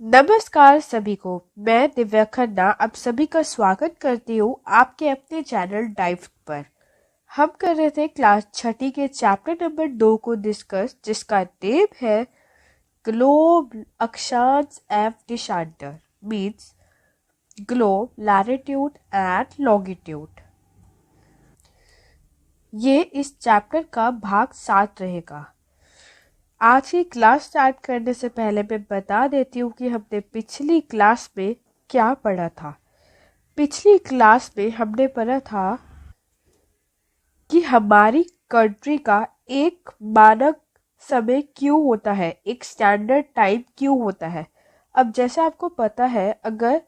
नमस्कार सभी को। मैं दिव्या खन्ना आप सभी का स्वागत करती हूँ आपके अपने चैनल डाइव पर। हम कर रहे थे क्लास छठी के चैप्टर नंबर 2 को डिस्कस, जिसका नेम है ग्लोब अक्षांश एवं देशांतर, means globe latitude and longitude. ये इस चैप्टर का भाग 7 रहेगा। आज की क्लास स्टार्ट करने से पहले मैं बता देती हूँ कि हमने पिछली क्लास में क्या पढ़ा था। पिछली क्लास में हमने पढ़ा था कि हमारी कंट्री का एक मानक समय क्यों होता है, एक स्टैंडर्ड टाइम क्यों होता है। अब जैसे आपको पता है, अगर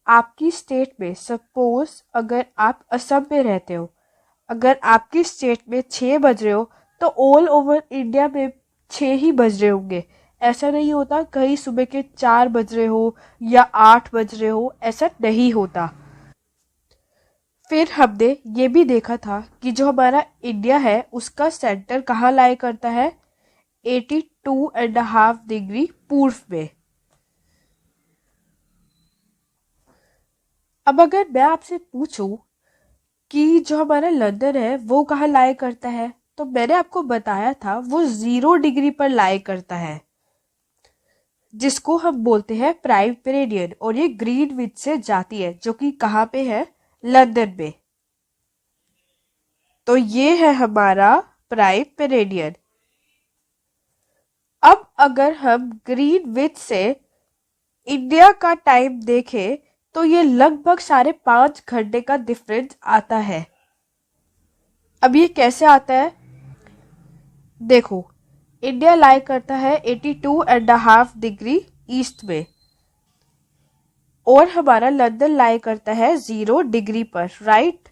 आपकी स्टेट में, सपोज अगर आप असम में रहते हो, अगर आपकी स्टेट में 6 बज रहे हो तो ऑल ओवर इंडिया में 6 ही बज रहे होंगे। ऐसा नहीं होता कहीं सुबह के 4 बज रहे हो या 8 बज रहे हो, ऐसा नहीं होता। फिर हमने ये भी देखा था कि जो हमारा इंडिया है उसका सेंटर कहाँ लाई करता है, 82.5 डिग्री पूर्व में। अब अगर मैं आपसे पूछूं कि जो हमारा लंदन है वो कहाँ लाई करता है, तो मैंने आपको बताया था वो 0 डिग्री पर लाई करता है, जिसको हम बोलते हैं प्राइम मेरिडियन, और ये ग्रीनविच से जाती है, जो कि कहाँ पे है, लंदन में। तो ये है हमारा प्राइम मेरिडियन। अब अगर हम ग्रीनविच से इंडिया का टाइम देखें तो ये लगभग 5.5 घंटे का डिफरेंस आता है। अब ये कैसे आता है, देखो, इंडिया लाई करता है 82.5 डिग्री ईस्ट में और हमारा लंदन लाई करता है 0 डिग्री पर, राइट।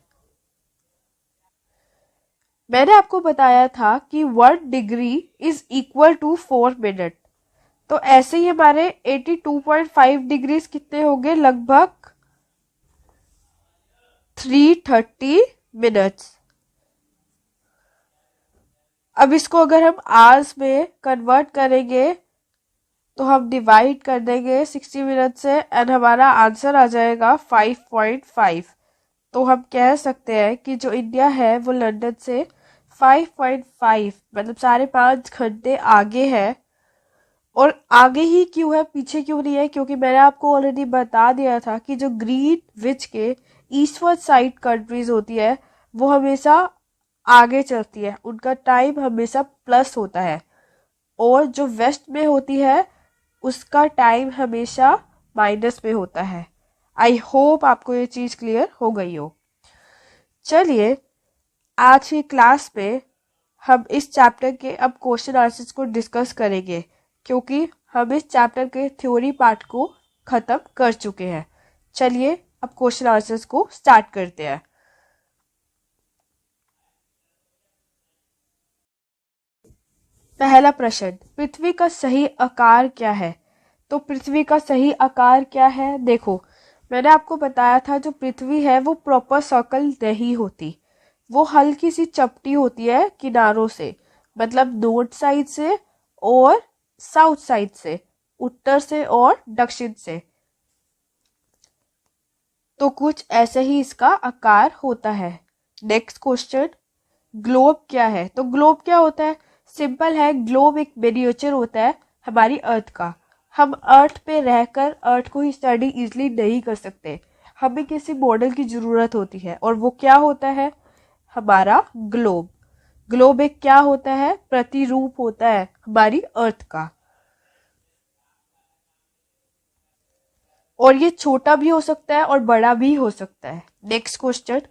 मैंने आपको बताया था कि 1 degree is equal to 4 minute. तो ऐसे ही हमारे 82.5 डिग्रीज कितने होंगे, लगभग 330 मिनट्स। अब इसको अगर हम आवर्स में कन्वर्ट करेंगे तो हम डिवाइड कर देंगे 60 मिनट से एंड हमारा आंसर आ जाएगा 5.5। तो हम कह सकते हैं कि जो इंडिया है वो लंदन से 5.5 मतलब 5.5 घंटे आगे है। और आगे ही क्यों है, पीछे क्यों नहीं है, क्योंकि मैंने आपको ऑलरेडी बता दिया था कि जो ग्रीनविच के ईस्टवर्ड साइड कंट्रीज होती है वो हमेशा आगे चलती है, उनका टाइम हमेशा प्लस होता है, और जो वेस्ट में होती है उसका टाइम हमेशा माइनस में होता है। आई होप आपको ये चीज क्लियर हो गई हो। चलिए, आज की क्लास में हम इस चैप्टर के अब क्वेश्चन आंसर्स को डिस्कस करेंगे, क्योंकि हम इस चैप्टर के थ्योरी पार्ट को खत्म कर चुके हैं। चलिए अब क्वेश्चन आंसर्स को स्टार्ट करते हैं। पहला प्रश्न, पृथ्वी का सही आकार क्या है। तो पृथ्वी का सही आकार क्या है, देखो, मैंने आपको बताया था जो पृथ्वी है वो प्रॉपर सर्कल नहीं होती, वो हल्की सी चपटी होती है किनारों से, मतलब नॉर्थ साइड से और साउथ साइड से, उत्तर से और दक्षिण से। तो कुछ ऐसे ही इसका आकार होता है। नेक्स्ट क्वेश्चन, ग्लोब क्या है। तो ग्लोब क्या होता है, सिंपल है, ग्लोब एक मिनिएचर होता है हमारी अर्थ का। हम अर्थ पे रहकर अर्थ को ही स्टडी इजली नहीं कर सकते, हमें किसी मॉडल की जरूरत होती है, और वो क्या होता है, हमारा ग्लोब। ग्लोब एक क्या होता है, प्रतिरूप होता है हमारी अर्थ का, और ये छोटा भी हो सकता है और बड़ा भी हो सकता है। नेक्स्ट क्वेश्चन,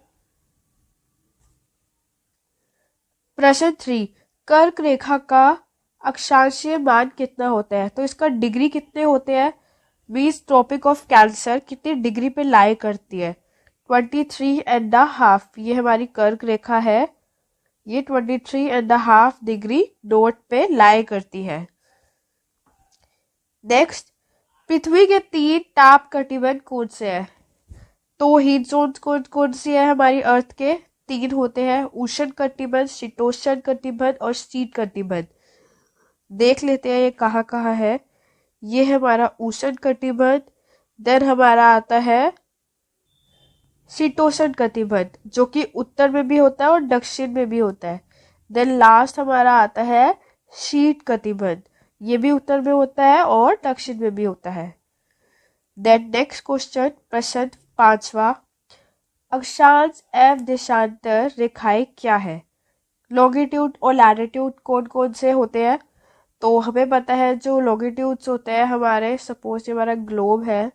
प्रश्न 3, कर्क रेखा का अक्षांशीय मान कितना होता है। तो इसका डिग्री कितने होते हैं, मीन्स ट्रॉपिक ऑफ कैंसर कितनी डिग्री पे लाई करती है, 23.5। ये हमारी कर्क रेखा है, ये 23.5 डिग्री नॉर्थ पे लाई करती है। नेक्स्ट, पृथ्वी के 3 ताप कटिबंध कौन से हैं। तो हीट जोन्स कौन कौन सी है हमारी अर्थ के, 3 होते हैं, उष्ण कटिबंध, शीतोष्ण कटिबंध और शीत कटिबंध। देख लेते हैं ये कहाँ कहाँ है। ये हमारा उष्ण कटिबंध। देन हमारा आता है शीतोष्ण कटिबंध, जो कि उत्तर में भी होता है और दक्षिण में भी होता है। देन लास्ट हमारा आता है शीत कटिबंध, ये भी उत्तर में होता है और दक्षिण में भी होता है। देन नेक्स्ट क्वेश्चन, प्रश्न 5वां, अक्षांश एवं देशांतर रेखाएं क्या है? लॉन्गिट्यूड और लैटिट्यूड कौन कौन से होते हैं? तो हमें पता है जो लॉन्गिट्यूड्स होते हैं हमारे, सपोज ये हमारा ग्लोब है,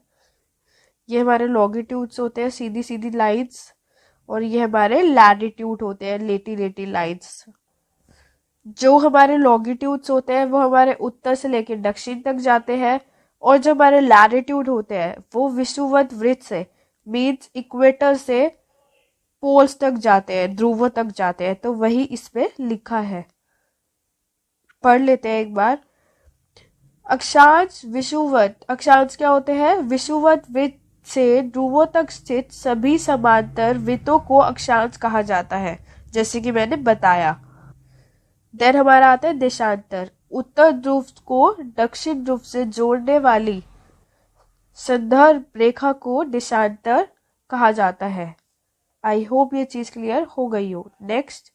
ये हमारे लॉन्गिट्यूड्स होते हैं सीधी सीधी लाइंस, और ये हमारे लैटिट्यूड होते हैं लेटी लेटी लाइंस। जो हमारे लॉन्गिट्यूड्स होते हैं वो हमारे उत्तर से लेकर दक्षिण तक जाते हैं, और जो हमारे लैटिट्यूड होते हैं वो विषुवत वृत्त से मीन्स इक्वेटर से पोल्स तक जाते हैं, ध्रुव तक जाते हैं। तो वही इसमें लिखा है, पढ़ लेते हैं एक बार। अक्षांश विषुवत, अक्षांश क्या होते हैं? विषुवत वृत्त से ध्रुवों तक स्थित सभी समांतर वृत्तों को अक्षांश कहा जाता है, जैसे कि मैंने बताया। देन हमारा आता है देशांतर, उत्तर ध्रुव को दक्षिण ध्रुव से जोड़ने वाली संदर्भ रेखा को देशांतर कहा जाता है। आई होप ये चीज क्लियर हो गई हो। नेक्स्ट,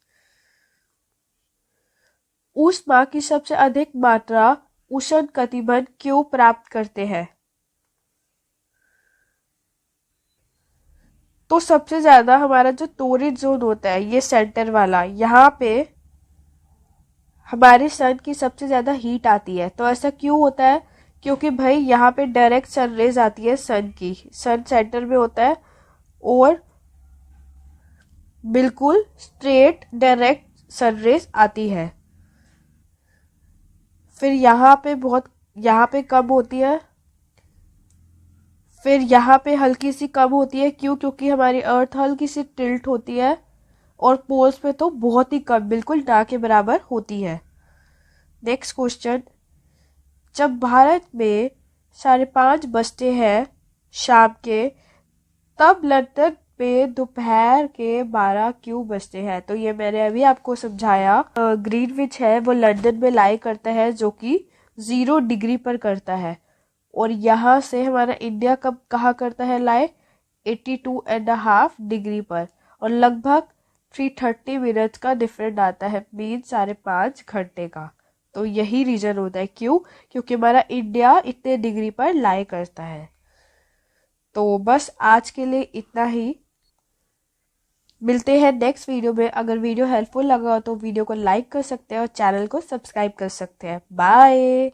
ऊष्मा की सबसे अधिक मात्रा उष्ण कटिबंध क्यों प्राप्त करते हैं? तो सबसे ज्यादा हमारा जो टॉरिड जोन होता है, ये सेंटर वाला, यहाँ पे हमारे सन की सबसे ज्यादा हीट आती है। तो ऐसा क्यों होता है? क्योंकि भाई यहाँ पे डायरेक्ट सन रेज आती है सन की, सन सेंटर में होता है और बिल्कुल स्ट्रेट डायरेक्ट सन रेज आती है। फिर यहाँ पे कम होती है, फिर यहाँ पे हल्की सी कम होती है। क्यों? क्योंकि हमारी अर्थ हल्की सी टिल्ट होती है, और पोल्स पे तो बहुत ही कम, बिल्कुल ना के बराबर होती है। नेक्स्ट क्वेश्चन, जब भारत में 5:30 बजते हैं शाम के, तब लंदन में दोपहर के 12 क्यों बजते हैं? तो ये मैंने अभी आपको समझाया। ग्रीनविच है वो लंदन में लाई करता है, जो कि 0 डिग्री पर करता है, और यहाँ से हमारा इंडिया कब कहाँ करता है लाई? 82.5 डिग्री पर, और लगभग 330 मिनट का डिफरेंट आता है, मीन 5.5 घंटे का। तो यही रीजन होता है। क्यों? क्योंकि हमारा इंडिया इतने डिग्री पर लाई करता है। तो बस आज के लिए इतना ही, मिलते हैं नेक्स्ट वीडियो में। अगर वीडियो हेल्पफुल लगा हो तो वीडियो को लाइक कर सकते हैं और चैनल को सब्सक्राइब कर सकते हैं। बाय।